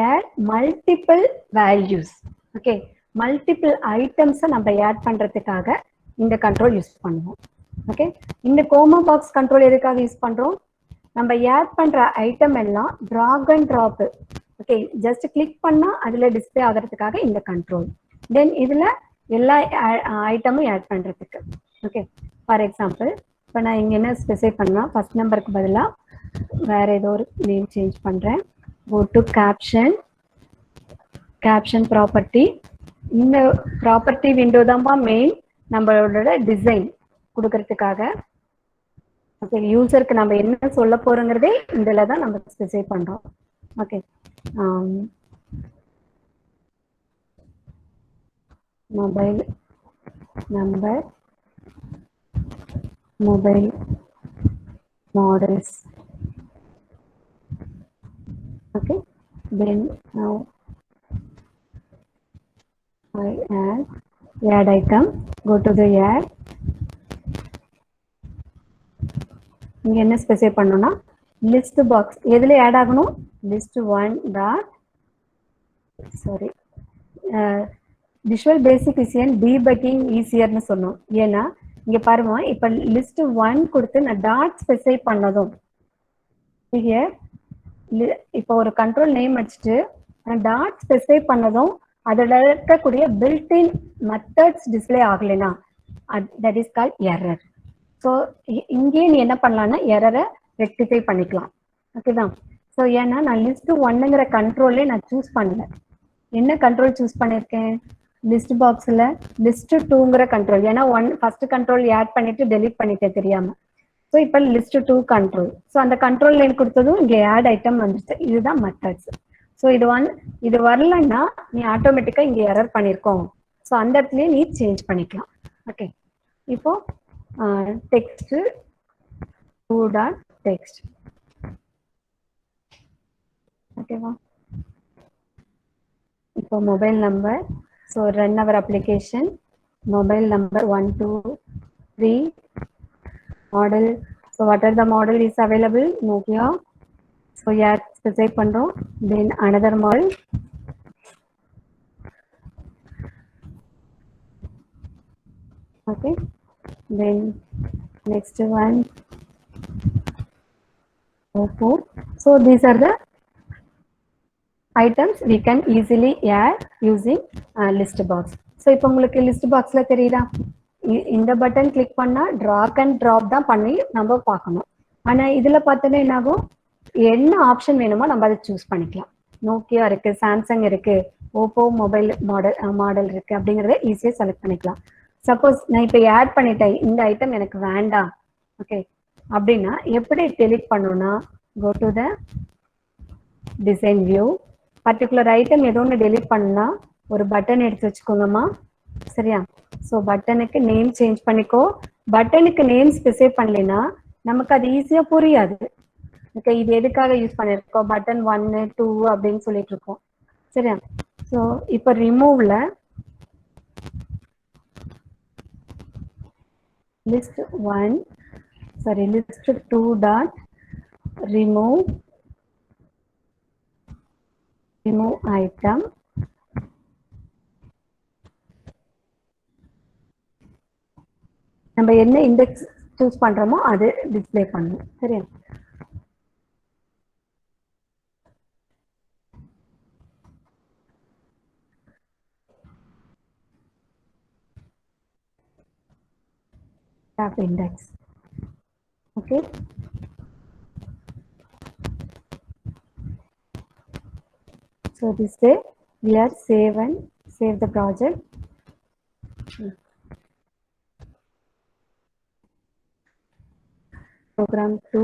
add multiple values. Okay, multiple ஐட்டம்ஸை நம்ம ஆட் பண்றதுக்காக இந்த கண்ட்ரோல் யூஸ் பண்ணுவோம். ஓகே, இந்த கோமா பாக்ஸ் கண்ட்ரோல் எதுக்காக யூஸ் பண்றோம்? நம்ம ஆட் பண்ற ஐட்டம் எல்லாம் drag and drop. Okay, just click பண்ணா அதுல டிஸ்பிளே ஆகிறதுக்காக இந்த கண்ட்ரோல். தென் இதுல எல்லா ஐட்டமும் ஆட் பண்றதுக்கு. ஓகே, ஃபார் எக்ஸாம்பிள் இப்போ நான் இங்க என்ன ஸ்பெசிஃபை பண்ணா ஃபர்ஸ்ட் நம்பருக்கு பதிலாக வேற ஏதோ ஒரு நேம் சேஞ்ச் பண்றேன். go to caption property. இந்த ப்ராப்பர்ட்டி விண்டோ தான்ப்பா மெயின் நம்மளோட டிசைன் கொடுக்கறதுக்காக. ஓகே, யூசருக்கு நம்ம என்ன சொல்ல போறோங்கிறதே இதுல தான் நம்ம ஸ்பெசிஃபை பண்றோம். Okay, mobile number, mobile models. Okay, then now I add item. Go to the add. இங்க என்ன ஸ்பெசிஃபை பண்ணனும்னா லிஸ்ட் பாக்ஸ் எதுல ஆட் ஆகணும்? List 1 dot sorry Visual Basic is ஏன் டீபக்கிங் ஈஸியர்னு சொன்னோம். ஏன்னா இங்க பாருங்க, இப்ப லிஸ்ட் 1 கொடுத்து நான் டாட் ஸ்பெசிஃபை பண்ணதும் இங்க இப்போ ஒரு கண்ட்ரோல் நேம் அடிச்சுட்டு டாட் ஸ்பெசிஃபை பண்ணதும் அதுல இருக்கக்கூடிய பில்ட்-இன் மெத்தட்ஸ் டிஸ்பிளே ஆகலைன்னா that is called error. So இங்கேயே நீ என்ன பண்ணலாம்னா எரரை ரெக்டிஃபை பண்ணிக்கலாம். ஓகேதான். ஸோ ஏன்னா நான் லிஸ்ட் 1ங்கிற கண்ட்ரோல்லே நான் சூஸ் பண்ணல. என்ன கண்ட்ரோல் சூஸ் பண்ணியிருக்கேன்? லிஸ்ட் பாக்ஸில் லிஸ்ட் 2ங்கிற கண்ட்ரோல். ஏன்னா ஃபர்ஸ்ட் கண்ட்ரோல் ஆட் பண்ணிட்டு டெலீட் பண்ணிட்டேன் தெரியாம. ஸோ இப்போ லிஸ்ட் 2 கண்ட்ரோல். ஸோ அந்த கண்ட்ரோல் லைன் கொடுத்ததும் இங்கே ஆட் ஐட்டம் வந்துச்சு. இதுதான் மெத்தட்ஸ். ஸோ இது வரலன்னா நீ ஆட்டோமேட்டிக்கா இங்கே எரர் பண்ணியிருக்கோம். ஸோ அந்த இடத்துலயே நீ சேஞ்ச் பண்ணிக்கலாம். ஓகே, இப்போ டெக்ஸ்ட் 2.text. ஓகேவா? இப்போ mobile number, so run our application, mobile number 1 2 3, model, so what are the model is available? Nokia, so yeah, specify பண்றோம். Then another model, okay, then next one, Oppo. So these are the items we can easily add using list box. So இப்போ உங்களுக்கு list boxல தெரியுதா, இந்த button click பண்ணா track and drop தான் பண்ணி நம்ம பார்க்கணும். ஆனா இதுல பார்த்தோன்னா என்ன ஆகும், என்ன ஆப்ஷன் வேணுமோ நம்ம அதை சூஸ் பண்ணிக்கலாம். நோக்கியா இருக்கு, சாம்சங் இருக்கு, ஓப்போ மொபைல் மாடல் இருக்கு, அப்படிங்கறத ஈஸியா செலக்ட் பண்ணிக்கலாம். சப்போஸ் நான் இப்போ ஆட் பண்ணிட்டேன், இந்த ஐட்டம் எனக்கு வேண்டாம், ஓகே அப்படின்னா எப்படி டெலிட் பண்ணணும்னா, go to the design view, particular item ஏதோ ஒன்று டெலிட் பண்ணா ஒரு பட்டன் எடுத்து வச்சுக்கோங்கம்மா, சரியா? ஸோ பட்டனுக்கு நேம் சேஞ்ச் பண்ணிக்கோ. பட்டனுக்கு நேம் ஸ்பெசிஃபை பண்ணலைன்னா நமக்கு அது ஈஸியா புரியாது. ஓகே, இது எதுக்காக யூஸ் பண்ணிருக்கோம், பட்டன் 1 2 அப்படின்னு சொல்லிட்டு இருக்கோம், சரியா? ஸோ இப்போ ரிமூவ்ல list 1 sorry list 2 dot remove item, நம்ம என்ன இண்டெக்ஸ் சூஸ் பண்றோமோ அது டிஸ்ப்ளே பண்ணணும், சரியா? tab index, okay. So this way we are save the project. Program 2,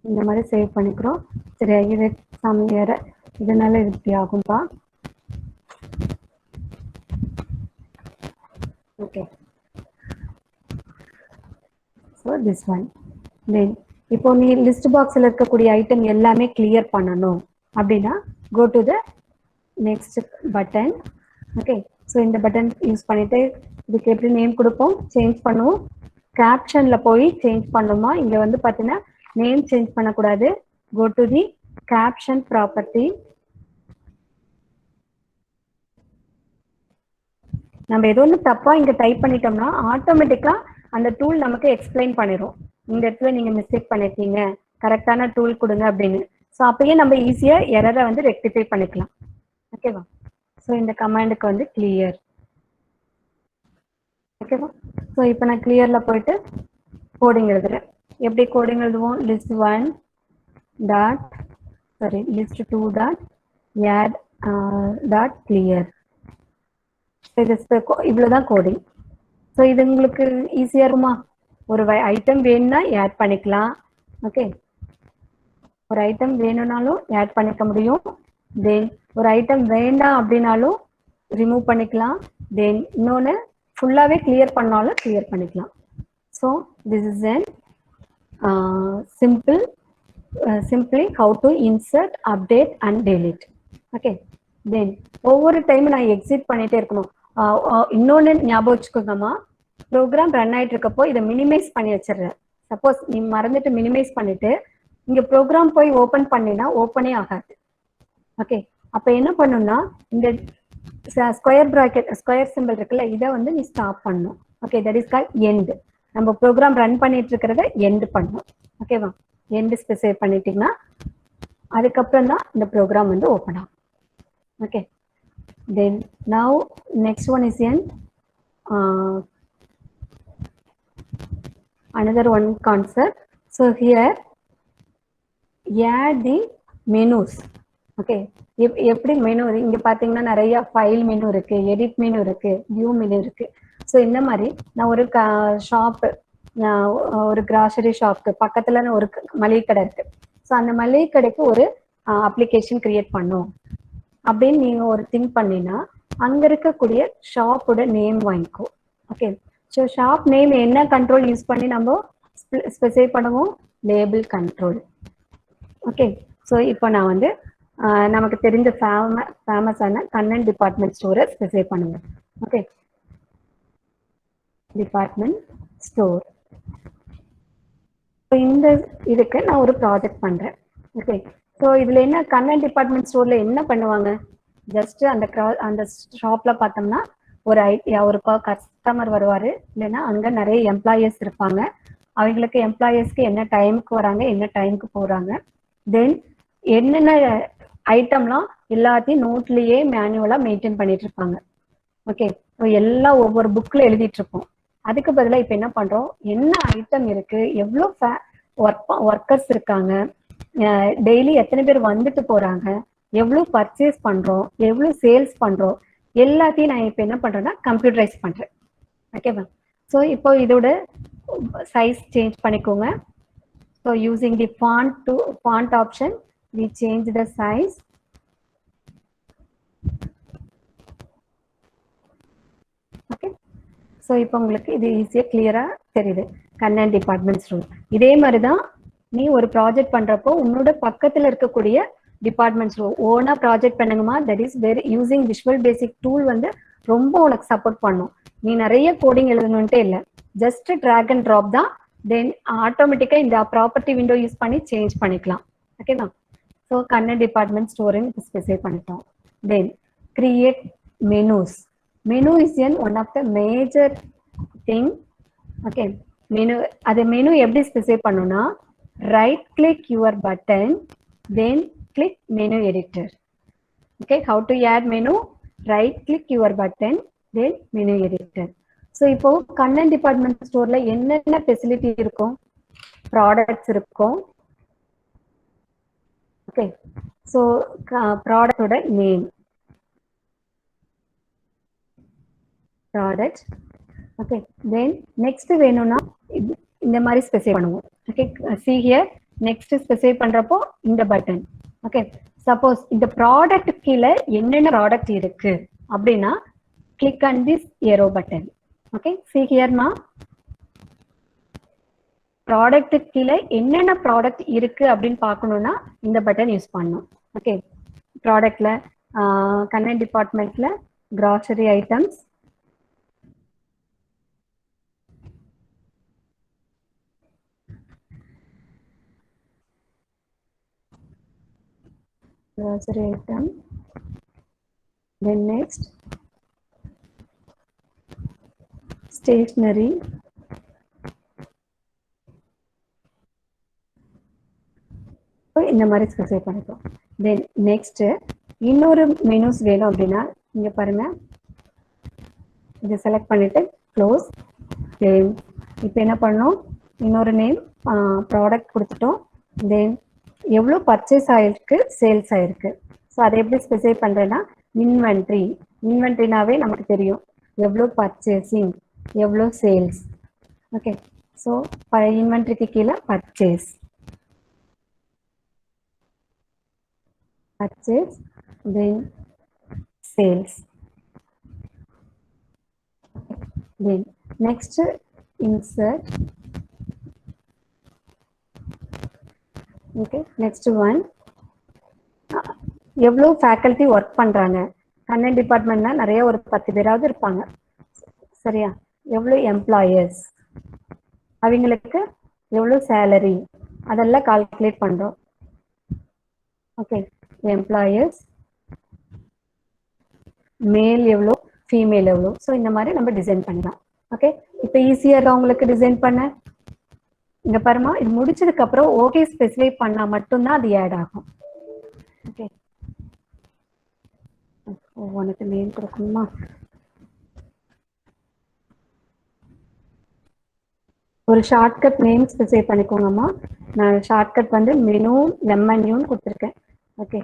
இந்த மாதிரி சேவ் பண்ணிக்கிறோம். சரி, இது சமையற இதனால இப்படி ஆகும்பா. Okay, so this one. Then இப்போ நீ லிஸ்ட் பாக்ஸில் இருக்கக்கூடிய ஐட்டம் எல்லாமே கிளியர் பண்ணணும் அப்படின்னா go to the next button. Okay, so இந்த பட்டன் யூஸ் பண்ணிட்டு இதுக்கு எப்படி நேம் கொடுப்போம், சேஞ்ச் பண்ணுவோம். கேப்ஷன்ல போய் சேஞ்ச் பண்ணுமா, இங்க வந்து பார்த்தீங்கன்னா நேம் சேஞ்ச் பண்ணக்கூடாது. Go to the caption property. நம்ம ஏதோ ஒன்று தப்பா இங்க டைப் பண்ணிட்டோம்னா ஆட்டோமேட்டிக்கா அந்த டூல் நமக்கு எக்ஸ்பிளைன் பண்ணிடும், இந்த இடத்துல நீங்க மிஸ்டேக் பண்ணிருக்கீங்க, கரெக்டான டூல் கொடுங்க அப்படின்னு. ஸோ அப்பயே நம்ம ஈஸியா எரரை வந்து ரெக்டிஃபை பண்ணிக்கலாம். ஓகேவா? ஸோ இந்த கமாண்டுக்கு வந்து கிளியர். ஓகேவா? ஸோ இப்போ நான் கிளியர்ல போயிட்டு கோடிங் எழுதுறேன். எப்படி கோடிங் எழுதுவோம், list 1 dot sorry list 2 dot out dot clear. இவ்வளவுதான் கோடிங். ஸோ இது உங்களுக்கு ஈஸியா இருக்குமா? ஒரு ஐட்டம் வேணும்னா ஆட் பண்ணிக்கலாம். ஓகே, ஒரு ஐட்டம் வேணும்னாலும் ஆட் பண்ணிக்க முடியும். தென் ஒரு ஐட்டம் வேண்டாம் அப்படின்னாலும் ரிமூவ் பண்ணிக்கலாம். தென் இன்னொன்று ஃபுல்லாகவே கிளியர் பண்ணாலும் கிளியர் பண்ணிக்கலாம். So this is an simply how to insert, update and delete. Okay, then ஒவ்வொரு டைம் நான் எக்ஸிட் பண்ணிட்டே இருக்கணும். இன்னொன்று ஞாபகம் வச்சுக்கோங்கம்மா, ப்ரோக்ராம் ரன் ஆகிட்டு இருக்கப்போ இதை மினிமைஸ் பண்ணி வச்சிடுறேன். சப்போஸ் நீ மறந்துட்டு மினிமைஸ் பண்ணிட்டு இங்க ப்ரோக்ராம் போய் ஓப்பன் பண்ணினா ஓப்பனே ஆகாது. ஓகே, அப்போ என்ன பண்ணணும்னா இந்த ஸ்கொயர் பிராக்கெட் ஸ்கொயர் சிம்பிள் இருக்குல்ல, இதை வந்து நீ ஸ்டாப் பண்ணணும். Okay, that is call end. நம்ம ப்ரோக்ராம் ரன் பண்ணிட்டு இருக்கிறத எண்ட் பண்ணணும். ஓகேவா? எண்ட் ஸ்பெசிஃபை பண்ணிட்டீங்கன்னா அதுக்கப்புறம் தான் இந்த ப்ரோக்ராம் வந்து ஓப்பன் ஆகும். Okay, then now next one is an another one concept. So here add the menus. Okay, எப்படி மெனு இங்க பாத்தீங்கன்னா நிறைய ஃபைல் மெனு இருக்கு, எடிட் மெனு இருக்கு, வியூ மெனு இருக்கு. ஸோ இந்த மாதிரி நான் ஒரு ஷாப்பு, ஒரு கிராசரி ஷாப்க்கு பக்கத்துல ஒரு மளிகை கடை இருக்கு. ஸோ அந்த மளிகை கடைக்கு ஒரு அப்ளிகேஷன் கிரியேட் பண்ணும் அப்படின்னு நீங்க ஒரு திங்க் பண்ணினா அங்க இருக்கக்கூடிய ஷாப்போட நேம் வாங்கிக்கோ. ஓகே, ஸோ ஷாப் நேம் என்ன கண்ட்ரோல் யூஸ் பண்ணி நம்ம ஸ்பெசிஃபை பண்ணுவோம்? Label control. ஓகே, ஸோ இப்போ நான் வந்து நமக்கு தெரிஞ்ச ஃபேமஸான கண்ணன் டிபார்ட்மெண்ட் ஸ்டோரை ஸ்பெசிஃபை பண்ணுவேன். Okay, department store. இந்த இதுக்கு நான் ஒரு ப்ராஜெக்ட் பண்றேன். ஓகே, ஸோ இதுல என்ன கண்ணன் டிபார்ட்மெண்ட் ஸ்டோர்ல என்ன பண்ணுவாங்க? ஜஸ்ட் அந்த ஷாப்ல பார்த்தோம்னா ஒரு கஸ்டமர் வருவாரு, இல்லைன்னா அங்க நிறைய எம்ப்ளாயர்ஸ் இருப்பாங்க. அவங்களுக்கு எம்ப்ளாயர்ஸ்க்கு என்ன டைமுக்கு வராங்க, என்ன டைமுக்கு போறாங்க, தென் என்னென்ன ஐட்டம்லாம் எல்லாத்தையும் நோட்லயே மேனுவலா மெயின்டைன் பண்ணிட்டு இருப்பாங்க. ஓகே, எல்லாம் ஒவ்வொரு புக்ல எழுதிட்டு இருப்போம். அதுக்கு பதிலாக இப்போ என்ன பண்றோம்? என்ன ஐட்டம் இருக்கு, எவ்வளோ ஒர்க்கர்ஸ் இருக்காங்க, டெய்லி எத்தனை பேர் வந்துட்டு போறாங்க, எவ்வளோ பர்ச்சேஸ் பண்றோம், எவ்வளோ சேல்ஸ் பண்றோம், எல்லாத்தையும் நான் இப்போ என்ன பண்றேன்னா கம்ப்யூட்டரைஸ் பண்றேன். ஓகேவா? ஸோ இப்போ இதோட சைஸ் சேஞ்ச் பண்ணிக்கோங்க. So using the font option we change the size. Okay, so இப்போ உங்களுக்கு இது ஈஸியாக கிளியராக தெரியுது கண்ணன் டிபார்ட்மெண்ட் ஸ்டோர். இதே மாதிரி தான் நீ ஒரு ப்ராஜெக்ட் பண்ணுறப்போ உன்னோட பக்கத்தில் இருக்கக்கூடிய டிபார்ட்மெண்ட் ஸ்டோர் ஓனாக ப்ராஜெக்ட் பண்ணுங்கம்மா. That is very using visual basic tool வந்து ரொம்ப உனக்கு சப்போர்ட் பண்ணும். நீ நிறைய கோடிங் எழுதணுன்ட்டே இல்லை, ஜஸ்ட் ட்ராக் அண்ட் ட்ராப் தான். தென் ஆட்டோமேட்டிக்காக இந்த ப்ராப்பர்ட்டி விண்டோ யூஸ் பண்ணி சேஞ்ச் பண்ணிக்கலாம். ஓகேவா? ஸோ கண்ணன் டிபார்ட்மெண்ட் ஸ்டோருன்னு ஸ்பெசிஃபை பண்ணிட்டோம். தென் create menus. Menu is one of the major thing. Okay, menu எப்படி ஸ்பெசிஃபை பண்ணனும்னா right click your button, then click menu editor. Okay, how to add menu? Right click your button, then menu editor. So இப்போ Kannan department ஸ்டோர்ல என்னென்ன facility இருக்கும்? Products இருக்கும். Okay, so ப்ராடக்டோட name, product. Okay, then next வேணும்னா இந்த மாதிரி specify பண்ணுவோம். Okay, see here next specify பண்றப்போ இந்த பட்டன். ஓகே, சப்போஸ் இந்த ப்ராடக்ட் கீழே என்னென்ன ப்ராடக்ட் இருக்கு அப்படின்னா click on this arrow button. Okay, see here மா ப்ராடக்ட் கீழே என்னென்ன ப்ராடக்ட் இருக்கு அப்படின்னு பார்க்கணும்னா இந்த பட்டன் யூஸ் பண்ணணும். ஓகே, ப்ராடக்ட்ல கண்ணன் டிபார்ட்மெண்ட்ல grocery items, grocery item, then next stationery, இந்த மாதிரி ஸ்பெசிஃபை பண்ணிப்போம். தென் நெக்ஸ்ட் இன்னொரு மெனூஸ் வேணும் அப்படின்னா இங்க பாருங்க, இதை செலக்ட் பண்ணிட்டு க்ளோஸ். தென் இப்போ என்ன பண்ணோம்? இன்னொரு நேம் ப்ராடக்ட் கொடுத்துட்டோம். தென் எவ்வளோ பர்ச்சேஸ் ஆயிருக்கு, சேல்ஸ் ஆயிருக்கு. ஸோ அதை எப்படி ஸ்பெசிஃபை பண்ணுறேன்னா இன்வென்ட்ரி. இன்வென்ட்ரினாவே நமக்கு தெரியும் எவ்வளோ பர்ச்சேசிங், எவ்வளோ சேல்ஸ். ஓகே, ஸோ இன்வென்ட்ரிக்கு கீழே purchase, then sales. Then next insert. Okay, next one எவ்வளோ ஃபேக்கல்ட்டி ஒர்க் பண்றாங்க? கண்ணன் டிபார்ட்மெண்ட்னா நிறைய ஒரு 10 பேராவது இருப்பாங்க. சரியா? எவ்வளோ எம்ப்ளாயர்ஸ், அவங்களுக்கு எவ்வளோ சேலரி, அதெல்லாம் கால்குலேட் பண்றோம். ஓகே, எம்ப்ளாயர்ஸ் மேல் எவ்வளோ, ஃபீமேல் எவ்வளோ. ஸோ இந்த மாதிரி நம்ம டிசைன் பண்ணலாம். ஓகே, இப்போ ஈஸியாக உங்களுக்கு டிசைன் பண்ண. இங்க பாருமா, இது முடிச்சதுக்கு அப்புறம் ஓகே ஸ்பெசிஃபை பண்ணா மட்டும்தான் அது ஆட் ஆகும். ஓகே, உனக்கு நேம் கொடுக்கணுமா? ஒரு ஷார்ட்கட் நேம் ஸ்பெசிஃபை பண்ணிக்கோங்கம்மா. நான் ஷார்ட்கட் வந்து மெனு லெமன்யூன்னு கொடுத்துருக்கேன். ஓகே,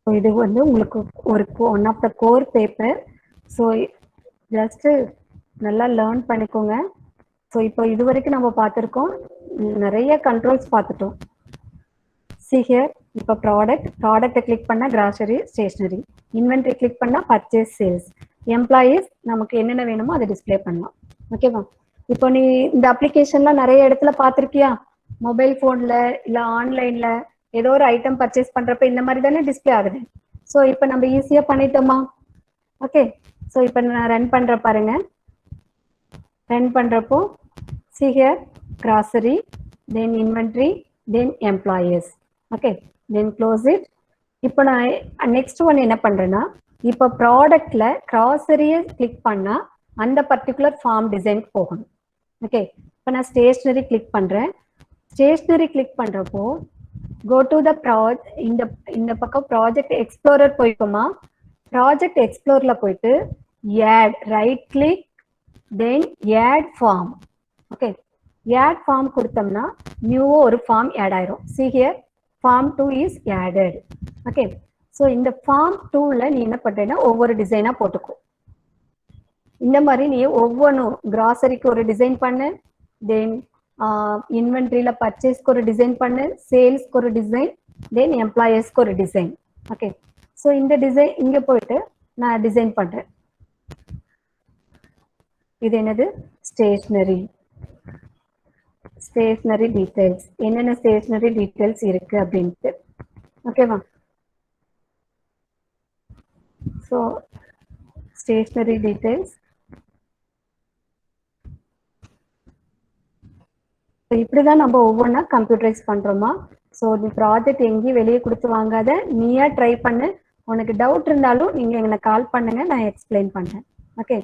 ஸோ இது வந்து உங்களுக்கு ஒரு one of the core paper. So just நல்லா லேர்ன் பண்ணிக்கோங்க. ஸோ இப்போ இது வரைக்கும் நம்ம பார்த்துருக்கோம், நிறைய கண்ட்ரோல்ஸ் பார்த்துட்டோம். See here, இப்போ ப்ராடக்ட்டை கிளிக் பண்ணால் கிராசரி ஸ்டேஷ்னரி, இன்வென்ட்ரி கிளிக் பண்ணால் பர்ச்சேஸ் சேல்ஸ், எம்ப்ளாயீஸ் நமக்கு என்னென்ன வேணுமோ அதை டிஸ்பிளே பண்ணலாம். ஓகேவா? இப்போ நீ இந்த அப்ளிகேஷன்லாம் நிறைய இடத்துல பார்த்துருக்கியா? மொபைல் ஃபோனில் இல்லை ஆன்லைனில் ஏதோ ஒரு ஐட்டம் பர்ச்சேஸ் பண்ணுறப்ப இந்த மாதிரி தானே டிஸ்பிளே ஆகுது. ஸோ இப்போ நம்ம ஈஸியாக பண்ணிட்டோமா? ஓகே. ஸோ இப்போ நான் ரன் பண்ணுற பாருங்க. ரன் பண்ணுறப்போ see here, grocery, then inventory, then employees. Okay, then close it. இப்போ நான் நெக்ஸ்ட் ஒன் என்ன பண்ணுறேன்னா, இப்போ ப்ராடக்டில் க்ராசரியை கிளிக் பண்ணால் அந்த பர்டிகுலர் ஃபார்ம் டிசைனுக்கு போகணும். ஓகே, இப்போ நான் ஸ்டேஷ்னரி கிளிக் பண்ணுறேன். ஸ்டேஷ்னரி கிளிக் பண்ணுறப்போ கோ டு த இந்த பக்கம் ப்ராஜெக்ட் எக்ஸ்ப்ளோரர் போய்க்குமா, ப்ராஜெக்ட் எக்ஸ்ப்ளோரில் போயிட்டு add, right click, then add form. Okay, add form கொடுத்தோம்னா நியூவாக ஒரு ஃபார்ம் ஆட் ஆயிரும். see here, form 2 is added. Okay, so இந்த ஃபார்ம் 2ல நீ என்ன பண்ணுறேன்னா ஒவ்வொரு டிசைனாக போட்டுக்கோ. இந்த மாதிரி நீ ஒவ்வொன்றும் கிராசரிக்கு ஒரு டிசைன் பண்ணு, தென் இன்வென்ட்ரியில் பர்ச்சேஸ்க்கு ஒரு டிசைன் பண்ணு, சேல்ஸ்க்கு ஒரு டிசைன், தென் எம்ப்ளாயர்ஸ்க்கு ஒரு டிசைன். ஓகே, ஸோ இந்த டிசைன் இங்கே போயிட்டு நான் டிசைன் பண்ணுறேன். இது என்னது? ஸ்டேஷ்னரி டீடைல்ஸ், என்னென்ன ஸ்டேஷ்னரி டீடைல்ஸ் இருக்கு அப்படின்ட்டு. ஓகேவா? ஸோ ஸ்டேஷ்னரி டீடைல்ஸ் இப்படிதான் நம்ம ஒவ்வொன்றா கம்ப்யூட்டரைஸ் பண்றோமா. ஸோ நீ ப்ராஜெக்ட் எங்கேயும் வெளியே கொடுத்து வாங்காத, நீயா ட்ரை பண்ணு. உனக்கு டவுட் இருந்தாலும் நீங்க எனக்கு கால் பண்ணுங்க, நான் எக்ஸ்பிளைன் பண்றேன். ஓகே.